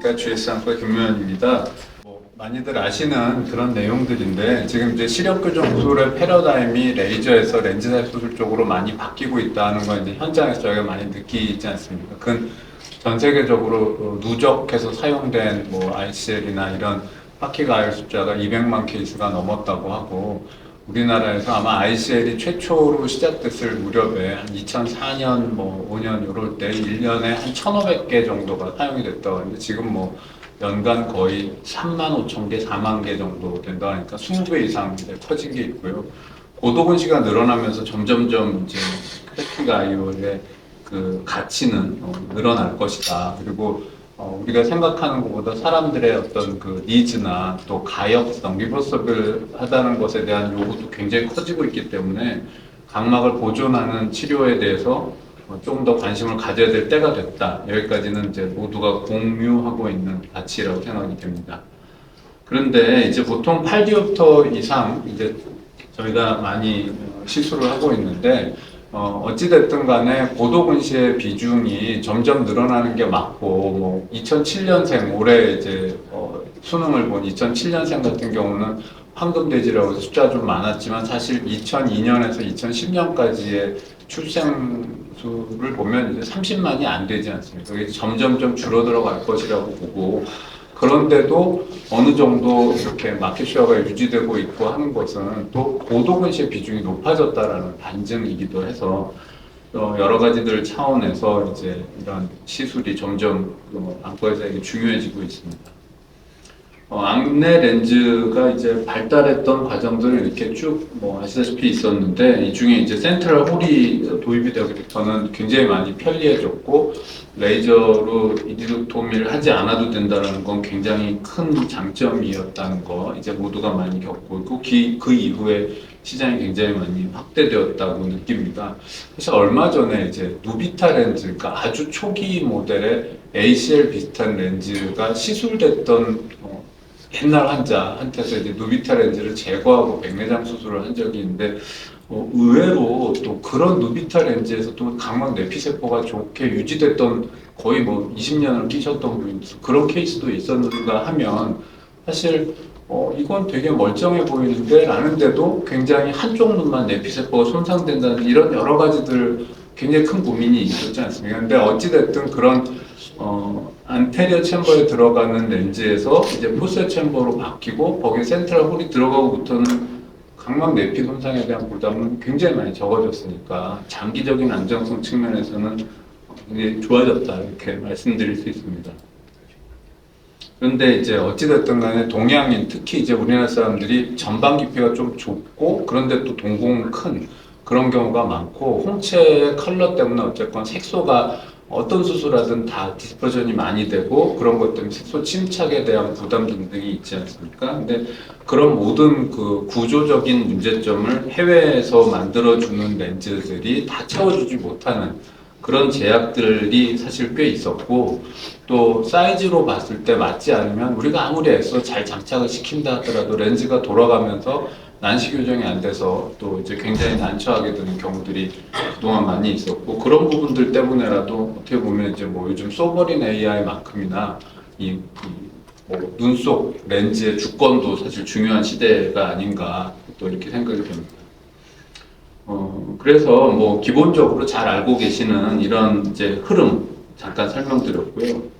안녕하십니까. GS안과 김무현입니다. 많이들 아시는 그런 내용들인데 지금 이제 시력 교정 수술의 패러다임이 레이저에서 렌즈살 수술 쪽으로 많이 바뀌고 있다는 건 이제 현장에서 저희가 많이 느끼지 않습니까? 그건 전 세계적으로 누적해서 사용된 ICL이나 이런 파키가일 숫자가 200만 케이스가 넘었다고 하고, 우리나라에서 아마 ICL이 최초로 시작됐을 무렵에 한 2004년, 5년 이럴 때 1년에 한 1,500개 정도가 사용이 됐다고 하는데, 지금 연간 거의 3만 5천 개, 4만 개 정도 된다고 하니까 20배 이상 이제 커진 게 있고요. 고도근시가 늘어나면서 점점점 이제 파키가이올의 그 가치는 늘어날 것이다. 그리고 우리가 생각하는 것보다 사람들의 어떤 그 니즈나 또 가역성, 리버서블 하다는 것에 대한 요구도 굉장히 커지고 있기 때문에 각막을 보존하는 치료에 대해서 조금 더 관심을 가져야 될 때가 됐다. 여기까지는 이제 모두가 공유하고 있는 가치라고 생각이 됩니다. 그런데 이제 보통 8디옵터 이상 이제 저희가 많이 시술을 하고 있는데, 어찌됐든 간에 고도근시의 비중이 점점 늘어나는 게 맞고, 2007년생, 올해 이제, 수능을 본 2007년생 같은 경우는 황금돼지라고 해서 숫자가 좀 많았지만, 사실 2002년에서 2010년까지의 출생수를 보면 이제 30만이 안 되지 않습니까? 이게 점점점 줄어들어 갈 것이라고 보고, 그런데도 어느 정도 이렇게 마켓 쉐어가 유지되고 있고 하는 것은 또 고도근시의 비중이 높아졌다라는 반증이기도 해서, 여러 가지들 차원에서 이제 이런 시술이 점점 안과에서 이게 중요해지고 있습니다. 악내 렌즈가 이제 발달했던 과정들은 이렇게 쭉 아시다시피 있었는데, 이 중에 이제 센트럴 홀이 도입이 되기부터는 굉장히 많이 편리해졌고, 레이저로 이리도토미를 하지 않아도 된다는 건 굉장히 큰 장점이었다는 거 이제 모두가 많이 겪고 있고, 그 이후에 시장이 굉장히 많이 확대되었다고 느낍니다. 사실 얼마 전에 이제 누비타 렌즈, 그러니까 아주 초기 모델의 ACL 비슷한 렌즈가 시술됐던 옛날 환자한테서 이제 누비타 렌즈를 제거하고 백내장 수술을 한 적이 있는데, 의외로 또 그런 누비타 렌즈에서 또 각막 내피세포가 좋게 유지됐던, 거의 20년을 끼셨던 분이 그런 케이스도 있었는가 하면, 사실 이건 되게 멀쩡해 보이는데 라는데도 굉장히 한쪽 눈만 내피세포가 손상된다는 이런 여러 가지들 굉장히 큰 고민이 있었지 않습니까? 근데 어찌됐든 그런 안테리어 챔버에 들어가는 렌즈에서 이제 포스터 챔버로 바뀌고, 거기에 센트럴 홀이 들어가고부터는 각막 내피 손상에 대한 부담은 굉장히 많이 적어졌으니까 장기적인 안정성 측면에서는 굉장히 좋아졌다, 이렇게 말씀드릴 수 있습니다. 그런데 이제 어찌됐든 간에 동양인, 특히 이제 우리나라 사람들이 전방 깊이가 좀 좁고 그런데 또 동공은 큰 그런 경우가 많고, 홍채의 컬러 때문에 어쨌건 색소가 어떤 수술하든 다 디스퍼전이 많이 되고, 그런 것 때문에 색소 침착에 대한 부담 등등이 있지 않습니까? 근데 그런 모든 그 구조적인 문제점을 해외에서 만들어주는 렌즈들이 다 채워주지 못하는 그런 제약들이 사실 꽤 있었고, 또 사이즈로 봤을 때 맞지 않으면 우리가 아무리 애써 잘 장착을 시킨다 하더라도 렌즈가 돌아가면서 난시 교정이 안 돼서 또 이제 굉장히 난처하게 되는 경우들이 그동안 많이 있었고, 그런 부분들 때문에라도 어떻게 보면 이제 요즘 소버린 AI만큼이나 눈속 렌즈의 주권도 사실 중요한 시대가 아닌가 또 이렇게 생각이 됩니다. 그래서 기본적으로 잘 알고 계시는 이런 이제 흐름 잠깐 설명드렸고요.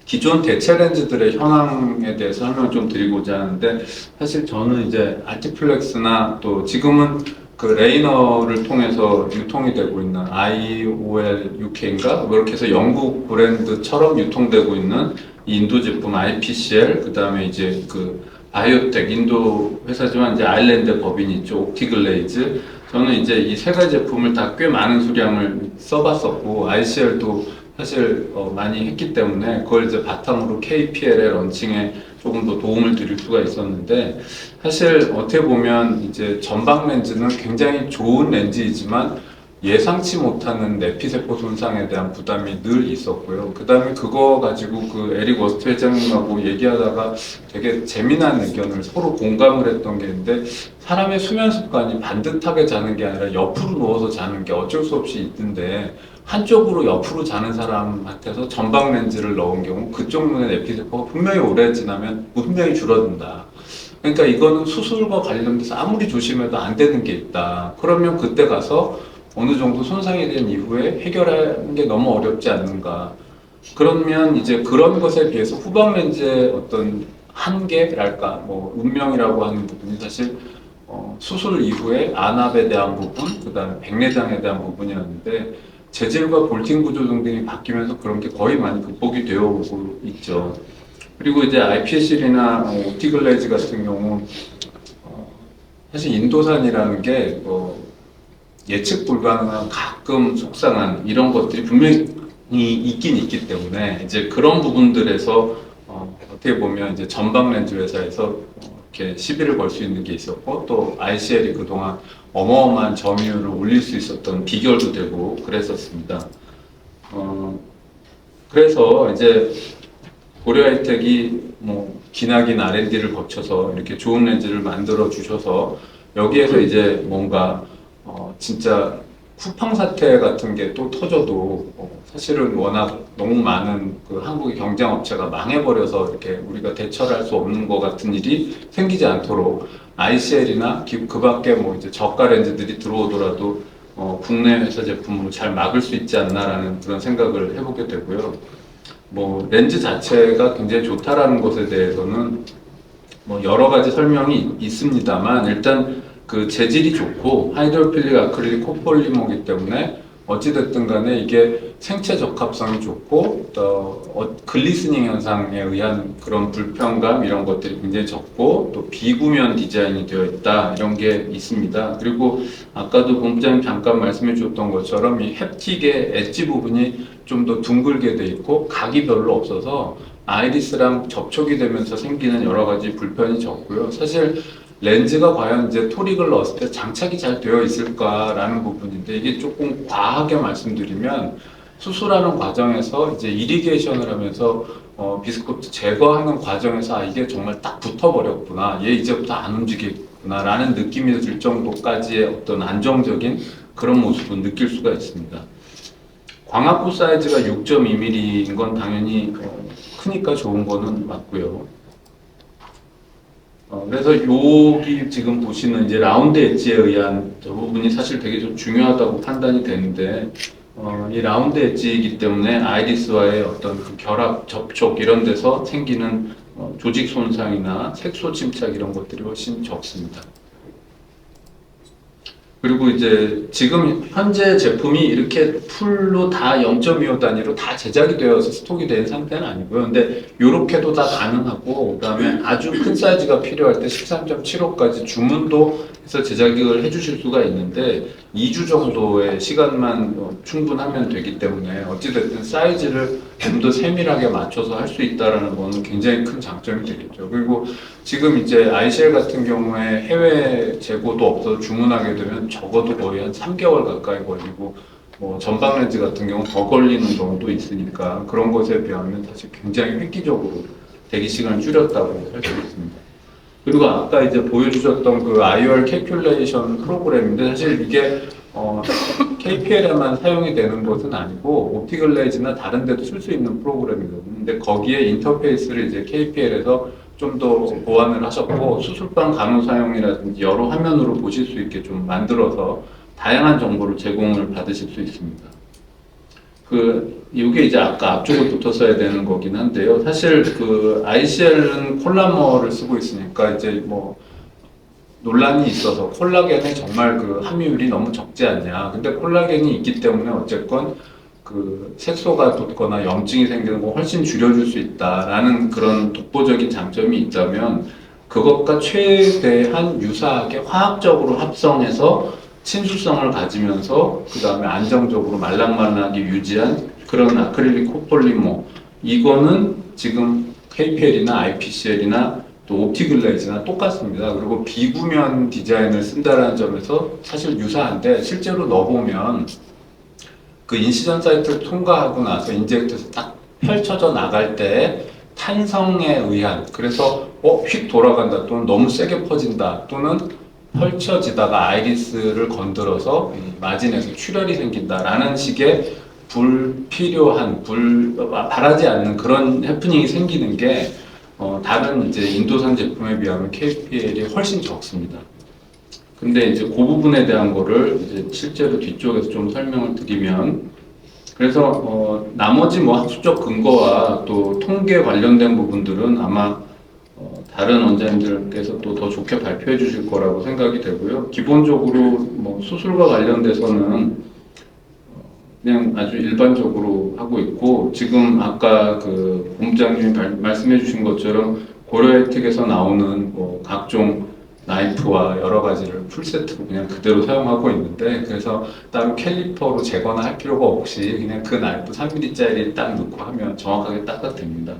기존 대체 렌즈들의 현황에 대해서 설명을 좀 드리고자 하는데, 사실 저는 이제 알티플렉스나 또 지금은 그 레이너를 통해서 유통이 되고 있는 IOL UK인가? 이렇게 해서 영국 브랜드처럼 유통되고 있는 인도 제품 IPCL, 그 다음에 이제 그 바이오텍, 인도 회사지만 이제 아일랜드 법인이 있죠. 옵티글레이즈. 저는 이제 이 세 가지 제품을 다 꽤 많은 수량을 써봤었고, ICL도 사실 많이 했기 때문에 그걸 이제 바탕으로 KPL의 런칭에 조금 더 도움을 드릴 수가 있었는데, 사실 어떻게 보면 이제 전방 렌즈는 굉장히 좋은 렌즈이지만 예상치 못하는 내피세포 손상에 대한 부담이 늘 있었고요. 그 다음에 그거 가지고 그 에릭 워스트 회장님하고 얘기하다가 되게 재미난 의견을 서로 공감을 했던 게 있는데, 사람의 수면 습관이 반듯하게 자는 게 아니라 옆으로 누워서 자는 게 어쩔 수 없이 있는데, 한쪽으로 옆으로 자는 사람한테서 전방 렌즈를 넣은 경우 그쪽 눈의 내피세포가 분명히 오래 지나면 분명히 줄어든다. 그러니까 이거는 수술과 관련돼서 아무리 조심해도 안 되는 게 있다. 그러면 그때 가서 어느 정도 손상이 된 이후에 해결하는 게 너무 어렵지 않는가. 그러면 이제 그런 것에 비해서 후방 렌즈의 어떤 한계랄까, 뭐 운명이라고 하는 부분이 사실 수술 이후에 안압에 대한 부분, 그다음에 백내장에 대한 부분이었는데 재질과 볼팅 구조 등등이 바뀌면서 그런 게 거의 많이 극복이 되어 오고 있죠. 그리고 이제 IPSC나 옵티글레이즈 같은 경우 사실 인도산이라는 게 예측 불가능한 가끔 속상한 이런 것들이 분명히 있긴 있기 때문에 이제 그런 부분들에서 어떻게 보면 이제 전방 렌즈 회사에서 이렇게 시비를 걸 수 있는 게 있었고 또 ICL이 그동안 어마어마한 점유율을 올릴 수 있었던 비결도 되고 그랬었습니다. 그래서 이제 고려하이텍이 뭐 기나긴 R&D를 거쳐서 이렇게 좋은 렌즈를 만들어 주셔서 여기에서 이제 뭔가 진짜 쿠팡 사태 같은 게 또 터져도 사실은 워낙 너무 많은 그 한국의 경쟁업체가 망해버려서 이렇게 우리가 대처를 할 수 없는 것 같은 일이 생기지 않도록 ICL이나 그 밖에 뭐 이제 저가 렌즈들이 들어오더라도 국내 회사 제품으로 잘 막을 수 있지 않나라는 그런 생각을 해보게 되고요. 뭐 렌즈 자체가 굉장히 좋다라는 것에 대해서는 뭐 여러 가지 설명이 있습니다만 일단 그 재질이 좋고 하이드로필릭 아크릴릭 코폴리머이기 때문에 어찌됐든 간에 이게 생체 적합성이 좋고 또 글리스닝 현상에 의한 그런 불편감 이런 것들이 굉장히 적고 또 비구면 디자인이 되어 있다 이런 게 있습니다. 그리고 아까도 본부장님 잠깐 말씀해 주셨던 것처럼 이 햅틱의 엣지 부분이 좀 더 둥글게 돼 있고 각이 별로 없어서 아이리스랑 접촉이 되면서 생기는 여러 가지 불편이 적고요. 사실 렌즈가 과연 이제 토릭을 넣었을 때 장착이 잘 되어 있을까라는 부분인데 이게 조금 과하게 말씀드리면 수술하는 과정에서 이제 이리게이션을 하면서 비스코트 제거하는 과정에서 이게 정말 딱 붙어버렸구나 얘 이제부터 안 움직이겠구나 라는 느낌이 들 정도까지의 어떤 안정적인 그런 모습은 느낄 수가 있습니다. 광합부 사이즈가 6.2mm인 건 당연히 크니까 좋은 거는 맞고요. 그래서 여기 지금 보시는 이제 라운드 엣지에 의한 저 부분이 사실 되게 좀 중요하다고 판단이 되는데 이 라운드 엣지이기 때문에 아이리스와의 어떤 그 결합, 접촉 이런 데서 생기는 조직 손상이나 색소 침착 이런 것들이 훨씬 적습니다. 그리고 이제 지금 현재 제품이 이렇게 풀로 다 0.25 단위로 다 제작이 되어서 스톡이 된 상태는 아니고요. 근데 이렇게도 다 가능하고 그다음에 아주 큰 사이즈가 필요할 때 13.75까지 주문도 해서 제작을 해주실 수가 있는데 2주 정도의 시간만 충분하면 되기 때문에 어찌됐든 사이즈를 좀 더 세밀하게 맞춰서 할 수 있다는 거는 굉장히 큰 장점이 되겠죠. 그리고 지금 이제 ICL 같은 경우에 해외 재고도 없어서 주문하게 되면 적어도 거의 한 3개월 가까이 걸리고 뭐 전방 렌즈 같은 경우는 더 걸리는 경우도 있으니까 그런 것에 비하면 사실 굉장히 획기적으로 대기 시간을 줄였다고 할 수 있습니다. 그리고 아까 이제 보여주셨던 그 IOL 캘큘레이션 프로그램인데 사실 이게 KPL에만 사용이 되는 것은 아니고 옵티글레이즈나 다른 데도 쓸 수 있는 프로그램이거든요. 근데 거기에 인터페이스를 이제 KPL에서 좀 더 보완을 하셨고 수술방 간호 사용이라든지 여러 화면으로 보실 수 있게 좀 만들어서 다양한 정보를 제공을 받으실 수 있습니다. 이게 이제 아까 앞쪽에 붙었어야 되는 거긴 한데요. 사실 그 ICL은 콜라머를 쓰고 있으니까 이제 뭐 논란이 있어서 콜라겐에 정말 그 함유율이 너무 적지 않냐. 근데 콜라겐이 있기 때문에 어쨌건 그 색소가 돋거나 염증이 생기는 거 훨씬 줄여줄 수 있다라는 그런 독보적인 장점이 있다면 그것과 최대한 유사하게 화학적으로 합성해서 친수성을 가지면서 그 다음에 안정적으로 말랑말랑하게 유지한 그런 아크릴릭 코폴리머 이거는 지금 KPL이나 IPCL이나 또 옵티글레이즈나 똑같습니다. 그리고 비구면 디자인을 쓴다는 점에서 사실 유사한데 실제로 넣어보면 그 인시전 사이트를 통과하고 나서 인젝트에서 딱 펼쳐져 나갈 때 탄성에 의한 그래서 휙 돌아간다 또는 너무 세게 퍼진다 또는 펼쳐지다가 아이리스를 건드려서 마진에서 출혈이 생긴다라는 식의 불필요한, 바라지 않는 그런 해프닝이 생기는 게 다른 이제 인도산 제품에 비하면 KPL이 훨씬 적습니다. 근데 이제 그 부분에 대한 거를 이제 실제로 뒤쪽에서 좀 설명을 드리면, 그래서 나머지 뭐 학술적 근거와 또 통계 관련된 부분들은 아마 다른 원장님들께서 또 더 좋게 발표해 주실 거라고 생각이 되고요. 기본적으로 뭐 수술과 관련돼서는 그냥 아주 일반적으로 하고 있고, 지금 아까 그 본부장님이 말씀해 주신 것처럼 고려혜택에서 나오는 뭐 각종 나이프와 여러 가지를 풀세트로 그냥 그대로 사용하고 있는데, 그래서 따로 캘리퍼로 재거나 할 필요가 없이 그냥 그 나이프 3mm짜리 딱 넣고 하면 정확하게 딱딱 됩니다.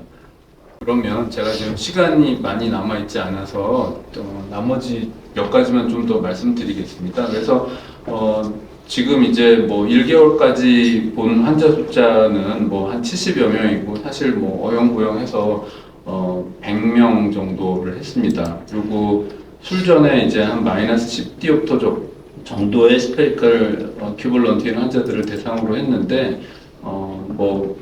그러면 제가 지금 시간이 많이 남아있지 않아서 나머지 몇 가지만 좀 더 말씀드리겠습니다. 그래서 지금 이제 뭐 1개월까지 본 환자 숫자는 뭐 한 70여 명이고, 사실 뭐 어영부영해서 100명 정도를 했습니다. 그리고 술전에 이제 한 마이너스 10디옵터 정도의 스페이컬 큐블런티인 환자들을 대상으로 했는데 뭐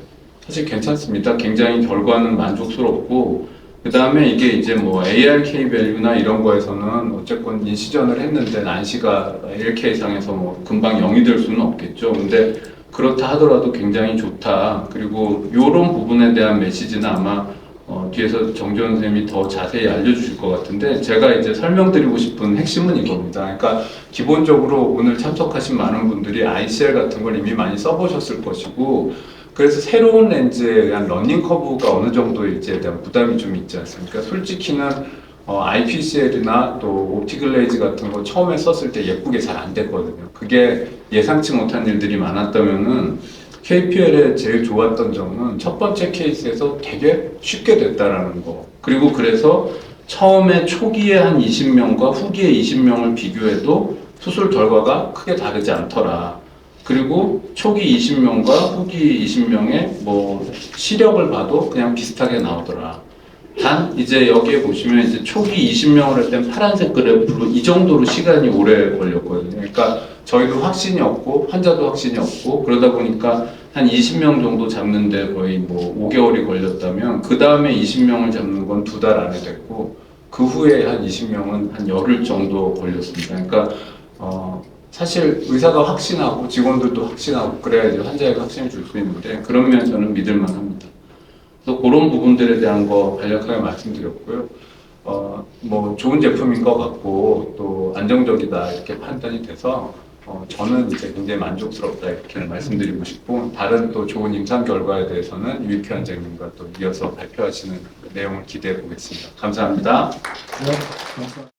사실 괜찮습니다. 굉장히 결과는 만족스럽고, 그 다음에 이게 이제 뭐 ARK 밸류나 이런 거에서는 어쨌건 인시전을 했는데 난시가 1K 이상에서 뭐 금방 0이 될 수는 없겠죠. 근데 그렇다 하더라도 굉장히 좋다. 그리고 이런 부분에 대한 메시지는 아마 뒤에서 정지원 선생님이 더 자세히 알려주실 것 같은데, 제가 이제 설명드리고 싶은 핵심은 이겁니다. 그러니까 기본적으로 오늘 참석하신 많은 분들이 ICL 같은 걸 이미 많이 써보셨을 것이고, 그래서 새로운 렌즈에 의한 러닝 커브가 어느 정도일지에 대한 부담이 좀 있지 않습니까? 솔직히는 IPCL이나 또 옵티글레이즈 같은 거 처음에 썼을 때 예쁘게 잘 안 됐거든요. 그게 예상치 못한 일들이 많았다면은 KPL의 제일 좋았던 점은 첫 번째 케이스에서 되게 쉽게 됐다라는 거. 그리고 그래서 처음에 초기에 한 20명과 후기에 20명을 비교해도 수술 결과가 크게 다르지 않더라. 그리고 초기 20명과 후기 20명의 뭐 시력을 봐도 그냥 비슷하게 나오더라. 단 이제 여기에 보시면 이제 초기 20명을 할 땐 파란색 그래프로 이 정도로 시간이 오래 걸렸거든요. 그러니까 저희도 확신이 없고 환자도 확신이 없고, 그러다 보니까 한 20명 정도 잡는데 거의 뭐 5개월이 걸렸다면, 그 다음에 20명을 잡는 건 2달 안에 됐고, 그 후에 한 20명은 한 열흘 정도 걸렸습니다. 그러니까 사실 의사가 확신하고 직원들도 확신하고 그래야지 환자에게 확신을 줄 수 있는데, 그런 면 저는 믿을만 합니다. 그래서 그런 부분들에 대한 거 간략하게 말씀드렸고요. 뭐 좋은 제품인 것 같고 또 안정적이다 이렇게 판단이 돼서 저는 이제 굉장히 만족스럽다 이렇게 말씀드리고 싶고, 다른 또 좋은 임상 결과에 대해서는 유익희 원장님과 또 이어서 발표하시는 내용을 기대해 보겠습니다. 감사합니다. 네, 감사합니다.